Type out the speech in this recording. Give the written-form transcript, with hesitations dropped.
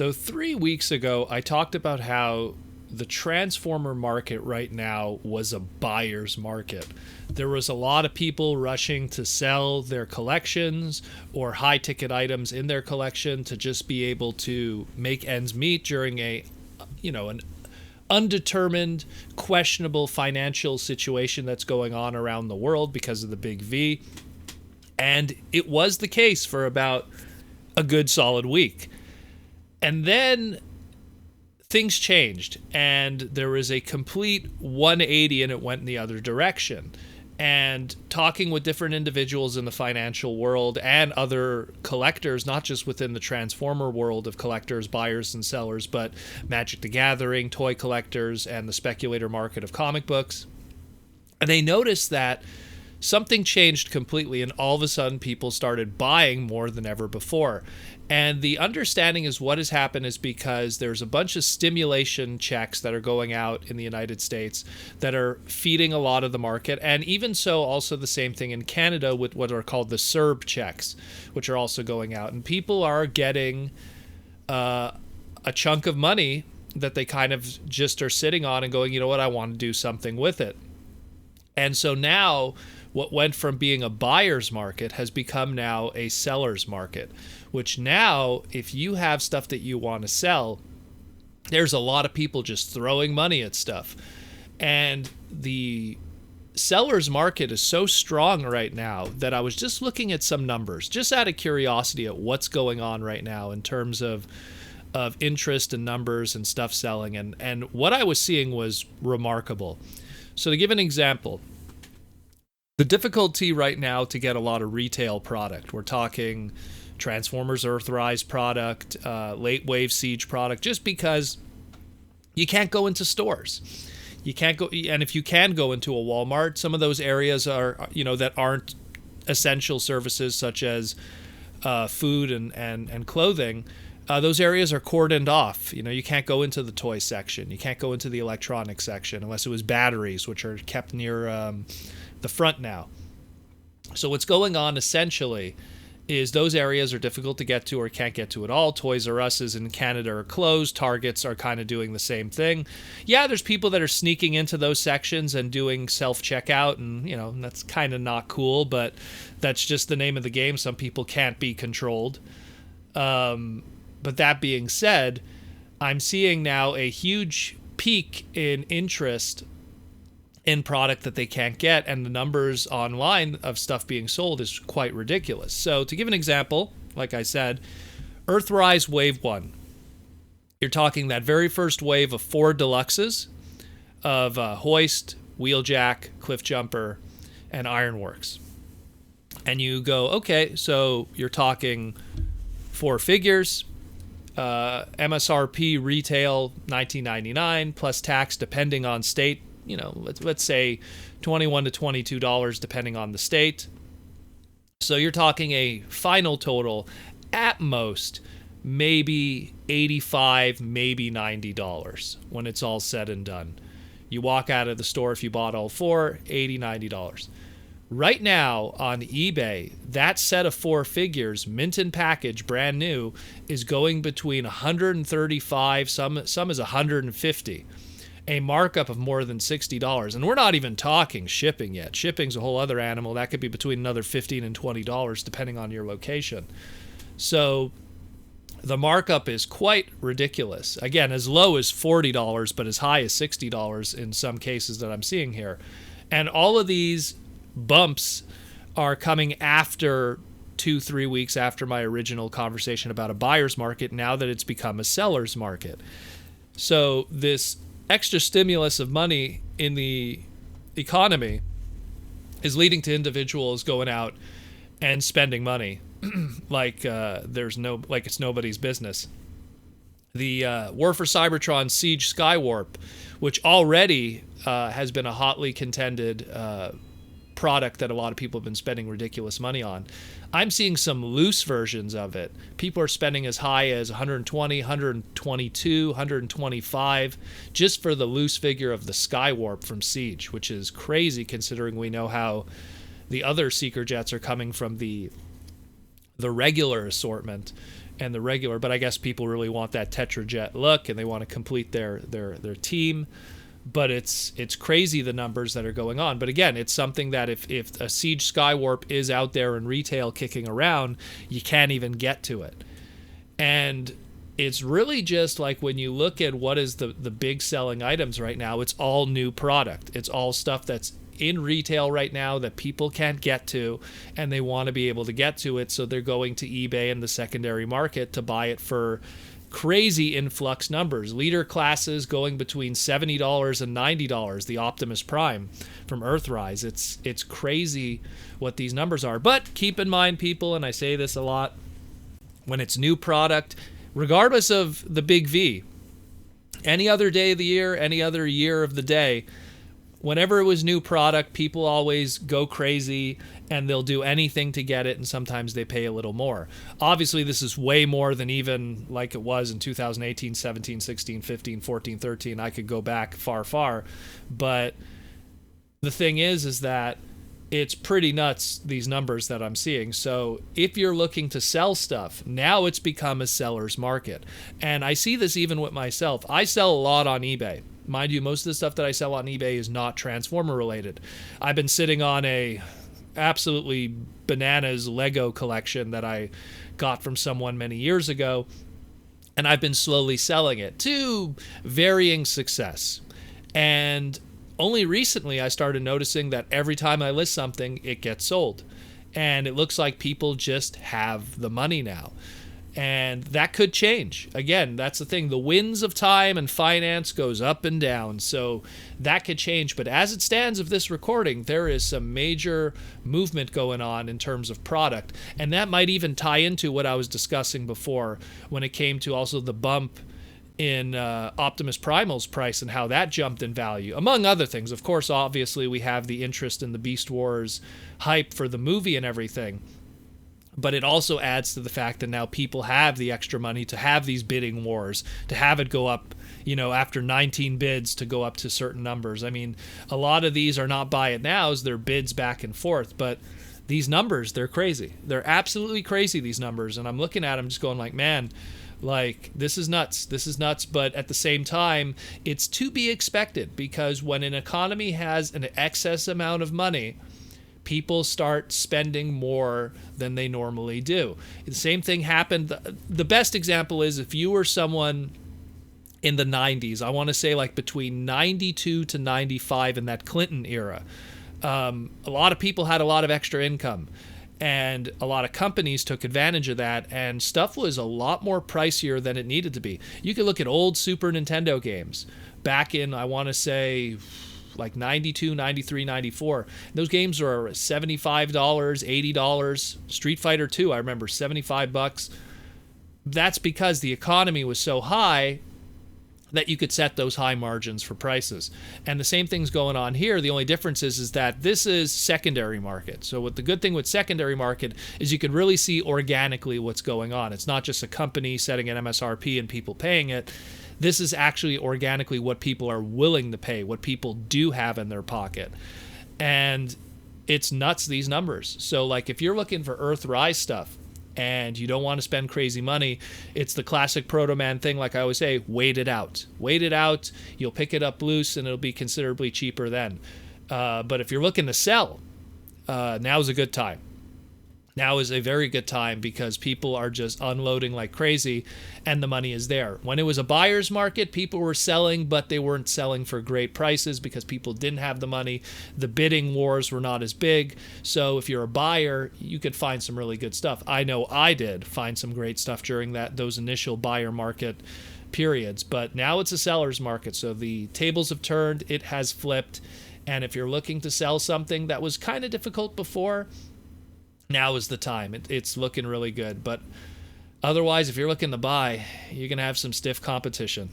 So 3 weeks ago, I talked about how the transformer market right now was a buyer's market. There was a lot of people rushing to sell their collections or high ticket items in their collection to just be able to make ends meet during an undetermined, questionable financial situation that's going on around the world because of the big V. And it was the case for about a good solid week. And then things changed, and there was a complete 180, and it went in the other direction. And talking with different individuals in the financial world and other collectors, not just within the Transformer world of collectors, buyers, and sellers, but Magic the Gathering, toy collectors, and the speculator market of comic books. And they noticed that something changed completely, and all of a sudden people started buying more than ever before. And the understanding is what has happened is because there's a bunch of stimulation checks that are going out in the United States that are feeding a lot of the market. And even so, also the same thing in Canada with what are called the CERB checks, which are also going out. And people are getting a chunk of money that they kind of just are sitting on and going, you know what, I want to do something with it. And so now what went from being a buyer's market has become now a seller's market, which now, if you have stuff that you want to sell, there's a lot of people just throwing money at stuff. And the seller's market is so strong right now that I was just looking at some numbers, just out of curiosity at what's going on right now in terms of interest and numbers and stuff selling. And what I was seeing was remarkable. So to give an example, the difficulty right now to get a lot of retail product, we're talking Transformers EarthRise product, late wave Siege product, just because you can't go into stores. You can't go, and if you can go into a Walmart, some of those areas are, that aren't essential services such as food and clothing. Those areas are cordoned off. You can't go into the toy section. You can't go into the electronics section unless it was batteries, which are kept near the front now. So what's going on essentially is those areas are difficult to get to or can't get to at all. Toys R Us's in Canada are closed. Targets are kind of doing the same thing. Yeah, there's people that are sneaking into those sections and doing self-checkout, and that's kind of not cool, but that's just the name of the game. Some people can't be controlled. But that being said, I'm seeing now a huge peak in interest in product that they can't get, and the numbers online of stuff being sold is quite ridiculous. So to give an example, like I said, EarthRise Wave 1. You're talking that very first wave of 4 deluxes of Hoist, Wheeljack, Cliffjumper, and Ironworks. And you go, okay, so you're talking 4 figures, MSRP retail $19.99 plus tax depending on state. Let's say $21 to $22 depending on the state. So you're talking a final total at most maybe $85, maybe $90 when it's all said and done. You walk out of the store if you bought all 4, $80, $90. Right now on eBay, that set of 4 figures, mint in package, brand new, is going between $135, some is $150. A markup of more than $60. And we're not even talking shipping yet. Shipping's a whole other animal. That could be between another $15 and $20 depending on your location. So the markup is quite ridiculous. Again, as low as $40, but as high as $60 in some cases that I'm seeing here. And all of these bumps are coming after 2-3 weeks after my original conversation about a buyer's market, now that it's become a seller's market. So this extra stimulus of money in the economy is leading to individuals going out and spending money like it's nobody's business. The War for Cybertron Siege Skywarp, which already has been a hotly contended product that a lot of people have been spending ridiculous money on. I'm seeing some loose versions of it. People are spending as high as 120, 122, 125 just for the loose figure of the Skywarp from Siege, which is crazy considering we know how the other Seeker jets are coming from the regular assortment, and the regular, but I guess people really want that Tetrajet look and they want to complete their team. But it's crazy the numbers that are going on. But again, it's something that if a Siege Skywarp is out there in retail kicking around, you can't even get to it. And it's really just like when you look at what is the big selling items right now, it's all new product. It's all stuff that's in retail right now that people can't get to, and they want to be able to get to it, so they're going to eBay and the secondary market to buy it for crazy influx numbers. Leader classes going between $70 and $90, the Optimus Prime from EarthRise. It's crazy what these numbers are. But keep in mind, people, and I say this a lot, when it's new product, regardless of the big V, any other day of the year, any other year of the day, whenever it was new product, people always go crazy and they'll do anything to get it, and sometimes they pay a little more. Obviously, this is way more than even like it was in 2018, 17, 16, 15, 14, 13. I could go back far. But the thing is that it's pretty nuts, these numbers that I'm seeing. So if you're looking to sell stuff, now it's become a seller's market. And I see this even with myself. I sell a lot on eBay. Mind you, most of the stuff that I sell on eBay is not Transformer related. I've been sitting on a absolutely bananas Lego collection that I got from someone many years ago, and I've been slowly selling it to varying success. And only recently I started noticing that every time I list something, it gets sold. And it looks like people just have the money now. And that could change. Again, that's the thing. The winds of time and finance goes up and down. So that could change. But as it stands of this recording, there is some major movement going on in terms of product. And that might even tie into what I was discussing before when it came to also the bump in Optimus Primal's price and how that jumped in value, among other things. Of course, obviously, we have the interest in the Beast Wars hype for the movie and everything. But it also adds to the fact that now people have the extra money to have these bidding wars, to have it go up, after 19 bids to go up to certain numbers. I mean, a lot of these are not buy it nows, they're bids back and forth. But these numbers, they're crazy. They're absolutely crazy, these numbers. And I'm looking at them just going like, man, like, this is nuts. This is nuts. But at the same time, it's to be expected, because when an economy has an excess amount of money, people start spending more than they normally do. The same thing happened. The best example is if you were someone in the 90s, I want to say like between 92 to 95 in that Clinton era, a lot of people had a lot of extra income. And a lot of companies took advantage of that, and stuff was a lot more pricier than it needed to be. You could look at old Super Nintendo games back in, I want to say, like 92, 93, 94. Those games were $75, $80. Street Fighter 2, I remember, $75. That's because the economy was so high that you could set those high margins for prices. And the same thing's going on here. The only difference is that this is secondary market. So what the good thing with secondary market is you can really see organically what's going on. It's not just a company setting an MSRP and people paying it. This is actually organically what people are willing to pay, what people do have in their pocket. And it's nuts, these numbers. So like if you're looking for EarthRise stuff, and you don't want to spend crazy money, it's the classic Proto Man thing. Like I always say, wait it out. Wait it out. You'll pick it up loose, and it'll be considerably cheaper then. But if you're looking to sell, now's a good time. Now is a very good time because people are just unloading like crazy, and the money is there. When it was a buyer's market, people were selling, but they weren't selling for great prices because people didn't have the money. The bidding wars were not as big. So if you're a buyer, you could find some really good stuff. I know I did find some great stuff during those initial buyer market periods, but now it's a seller's market. So the tables have turned, it has flipped. And if you're looking to sell something that was kind of difficult before, now is the time. It's looking really good. But otherwise, if you're looking to buy, you're going to have some stiff competition.